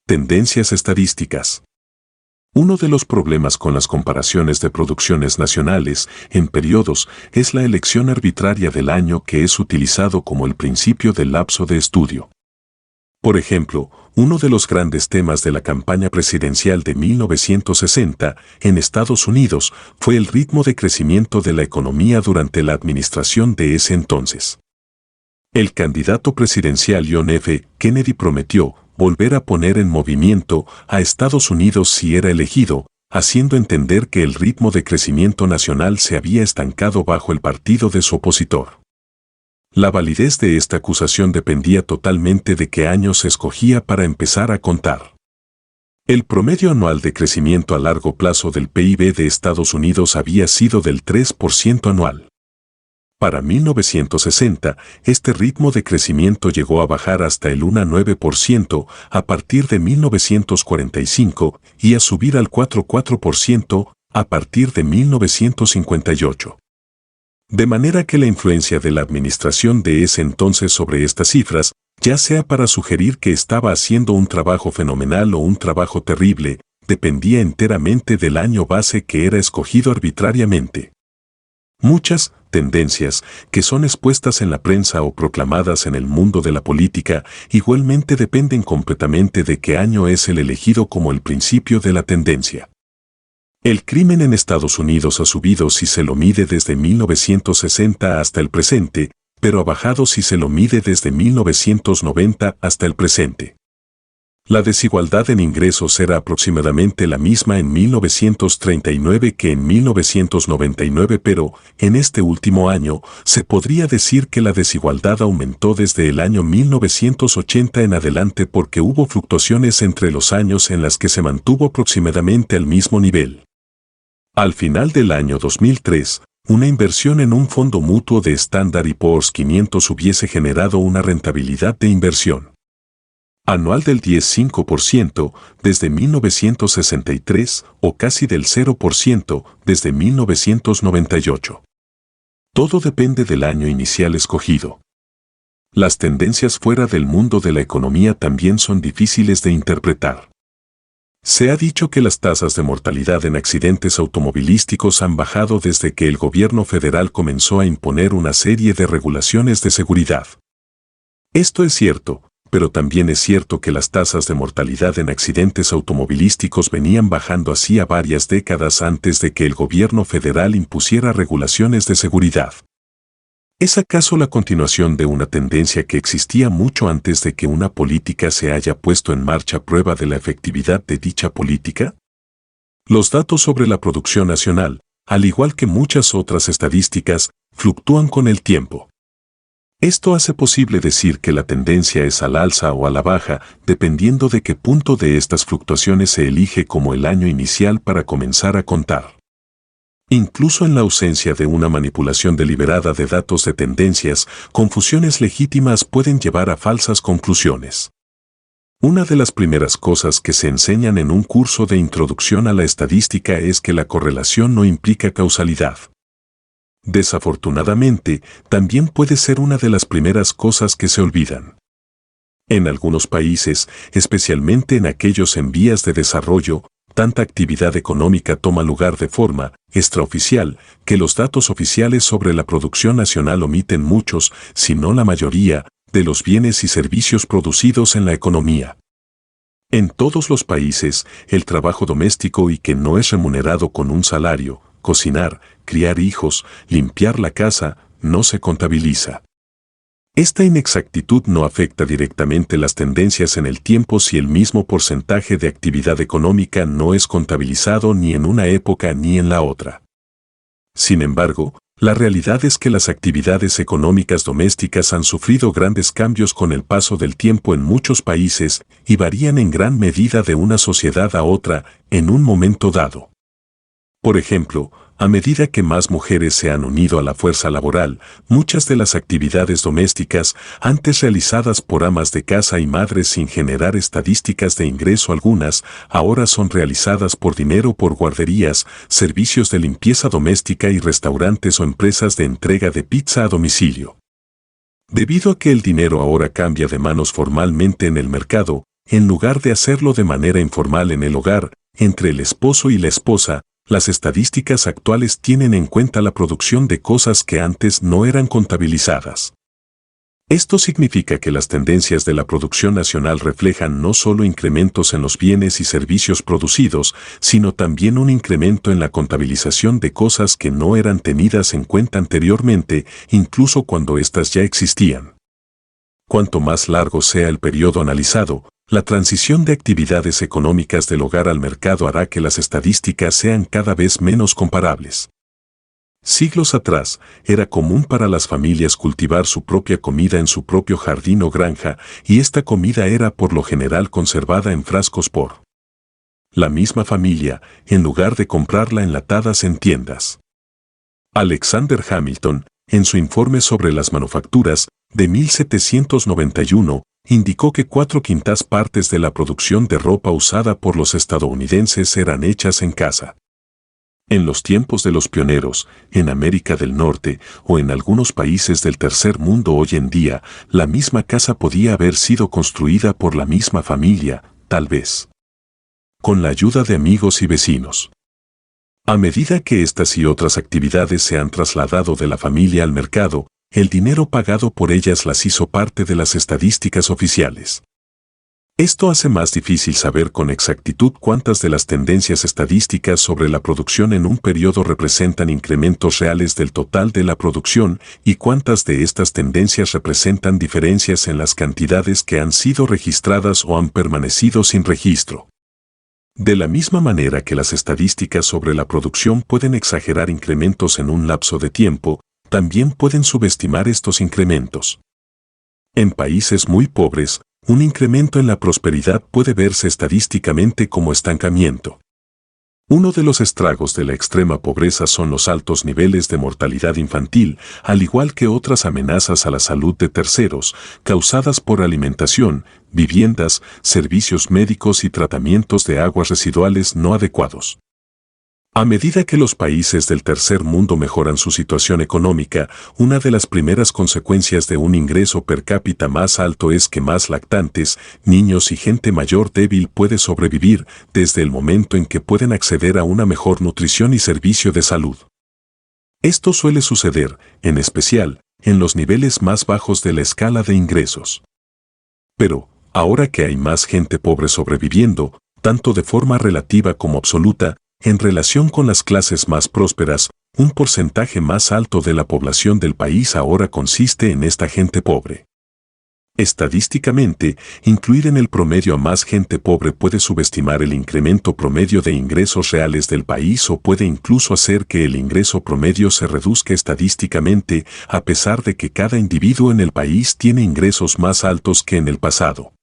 Tendencias estadísticas. Uno de los problemas con las comparaciones de producciones nacionales en periodos es la elección arbitraria del año que es utilizado como el principio del lapso de estudio. Por ejemplo, uno de los grandes temas de la campaña presidencial de 1960 en Estados Unidos fue el ritmo de crecimiento de la economía durante la administración de ese entonces. El candidato presidencial John F. Kennedy prometió volver a poner en movimiento a Estados Unidos si era elegido, haciendo entender que el ritmo de crecimiento nacional se había estancado bajo el partido de su opositor. La validez de esta acusación dependía totalmente de qué año se escogía para empezar a contar. El promedio anual de crecimiento a largo plazo del PIB de Estados Unidos había sido del 3% anual. Para 1960, este ritmo de crecimiento llegó a bajar hasta el 1,9% a partir de 1945 y a subir al 4,4% a partir de 1958. De manera que la influencia de la administración de ese entonces sobre estas cifras, ya sea para sugerir que estaba haciendo un trabajo fenomenal o un trabajo terrible, dependía enteramente del año base que era escogido arbitrariamente. Muchas tendencias que son expuestas en la prensa o proclamadas en el mundo de la política igualmente dependen completamente de qué año es el elegido como el principio de la tendencia. El crimen en Estados Unidos ha subido si se lo mide desde 1960 hasta el presente, pero ha bajado si se lo mide desde 1990 hasta el presente. La desigualdad en ingresos era aproximadamente la misma en 1939 que en 1999, pero en este último año se podría decir que la desigualdad aumentó desde el año 1980 en adelante porque hubo fluctuaciones entre los años en las que se mantuvo aproximadamente al mismo nivel. Al final del año 2003, una inversión en un fondo mutuo de Standard & Poor's 500 hubiese generado una rentabilidad de inversión anual del 10,5% desde 1963 o casi del 0% desde 1998. Todo depende del año inicial escogido. Las tendencias fuera del mundo de la economía también son difíciles de interpretar. Se ha dicho que las tasas de mortalidad en accidentes automovilísticos han bajado desde que el gobierno federal comenzó a imponer una serie de regulaciones de seguridad. Esto es cierto, pero también es cierto que las tasas de mortalidad en accidentes automovilísticos venían bajando hacía varias décadas antes de que el gobierno federal impusiera regulaciones de seguridad. ¿Es acaso la continuación de una tendencia que existía mucho antes de que una política se haya puesto en marcha a prueba de la efectividad de dicha política? Los datos sobre la producción nacional, al igual que muchas otras estadísticas, fluctúan con el tiempo. Esto hace posible decir que la tendencia es al alza o a la baja, dependiendo de qué punto de estas fluctuaciones se elige como el año inicial para comenzar a contar. Incluso en la ausencia de una manipulación deliberada de datos de tendencias, confusiones legítimas pueden llevar a falsas conclusiones. Una de las primeras cosas que se enseñan en un curso de introducción a la estadística es que la correlación no implica causalidad. Desafortunadamente, también puede ser una de las primeras cosas que se olvidan. En algunos países, especialmente en aquellos en vías de desarrollo, tanta actividad económica toma lugar de forma extraoficial que los datos oficiales sobre la producción nacional omiten muchos, si no la mayoría, de los bienes y servicios producidos en la economía. En todos los países, el trabajo doméstico y que no es remunerado con un salario, cocinar, criar hijos, limpiar la casa, no se contabiliza. Esta inexactitud no afecta directamente las tendencias en el tiempo si el mismo porcentaje de actividad económica no es contabilizado ni en una época ni en la otra. Sin embargo, la realidad es que las actividades económicas domésticas han sufrido grandes cambios con el paso del tiempo en muchos países y varían en gran medida de una sociedad a otra en un momento dado. Por ejemplo, a medida que más mujeres se han unido a la fuerza laboral, muchas de las actividades domésticas, antes realizadas por amas de casa y madres sin generar estadísticas de ingreso algunas, ahora son realizadas por dinero por guarderías, servicios de limpieza doméstica y restaurantes o empresas de entrega de pizza a domicilio. Debido a que el dinero ahora cambia de manos formalmente en el mercado, en lugar de hacerlo de manera informal en el hogar, entre el esposo y la esposa, las estadísticas actuales tienen en cuenta la producción de cosas que antes no eran contabilizadas. Esto significa que las tendencias de la producción nacional reflejan no solo incrementos en los bienes y servicios producidos, sino también un incremento en la contabilización de cosas que no eran tenidas en cuenta anteriormente, incluso cuando éstas ya existían. Cuanto más largo sea el periodo analizado, la transición de actividades económicas del hogar al mercado hará que las estadísticas sean cada vez menos comparables. Siglos atrás, era común para las familias cultivar su propia comida en su propio jardín o granja, y esta comida era por lo general conservada en frascos por la misma familia, en lugar de comprarla enlatadas en tiendas. Alexander Hamilton, en su informe sobre las manufacturas, de 1791, indicó que 4/5 partes de la producción de ropa usada por los estadounidenses eran hechas en casa. En los tiempos de los pioneros, en América del Norte o en algunos países del tercer mundo hoy en día, la misma casa podía haber sido construida por la misma familia, tal vez con la ayuda de amigos y vecinos. A medida que estas y otras actividades se han trasladado de la familia al mercado, el dinero pagado por ellas las hizo parte de las estadísticas oficiales. Esto hace más difícil saber con exactitud cuántas de las tendencias estadísticas sobre la producción en un periodo representan incrementos reales del total de la producción y cuántas de estas tendencias representan diferencias en las cantidades que han sido registradas o han permanecido sin registro. De la misma manera que las estadísticas sobre la producción pueden exagerar incrementos en un lapso de tiempo, también pueden subestimar estos incrementos. En países muy pobres, un incremento en la prosperidad puede verse estadísticamente como estancamiento. Uno de los estragos de la extrema pobreza son los altos niveles de mortalidad infantil, al igual que otras amenazas a la salud de terceros, causadas por alimentación, viviendas, servicios médicos y tratamientos de aguas residuales no adecuados. A medida que los países del tercer mundo mejoran su situación económica, una de las primeras consecuencias de un ingreso per cápita más alto es que más lactantes, niños y gente mayor débil puede sobrevivir desde el momento en que pueden acceder a una mejor nutrición y servicio de salud. Esto suele suceder, en especial, en los niveles más bajos de la escala de ingresos. Pero, ahora que hay más gente pobre sobreviviendo, tanto de forma relativa como absoluta, en relación con las clases más prósperas, un porcentaje más alto de la población del país ahora consiste en esta gente pobre. Estadísticamente, incluir en el promedio a más gente pobre puede subestimar el incremento promedio de ingresos reales del país o puede incluso hacer que el ingreso promedio se reduzca estadísticamente, a pesar de que cada individuo en el país tiene ingresos más altos que en el pasado.